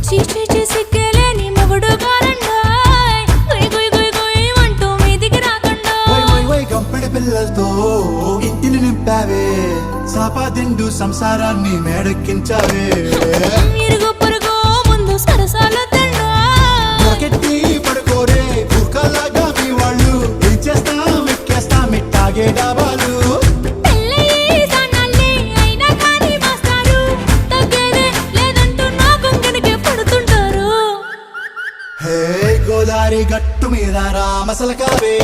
చీచి చేసి కేలేని మొగుడు గారండాయ్ గుయ్ గుయ్ గుయ్ గుయ్ అంటూ మీదికి రాకుండా గంపెడి పిల్లలతో ఇంటిని నింపావే సాపాదిండు సంసారాన్ని మేడెక్కించావే ఇరుగు పొరుగు ముందు సరసాలు తిన్నా రాకెట్టి పడుకోరే కుక్కలాగా మీ వాళ్ళు ఏం చేస్తాం ఎక్కేస్తాం ఇట్టాగే డాబాలు పెళ్ళయి సన్నాళ్ళే అయినా కానీ మాస్తారు తగ్గేదే లేదంటూ నా కొంగనికే పడుతుంటారు హే గోదారి గట్టు మీద రామసలకావే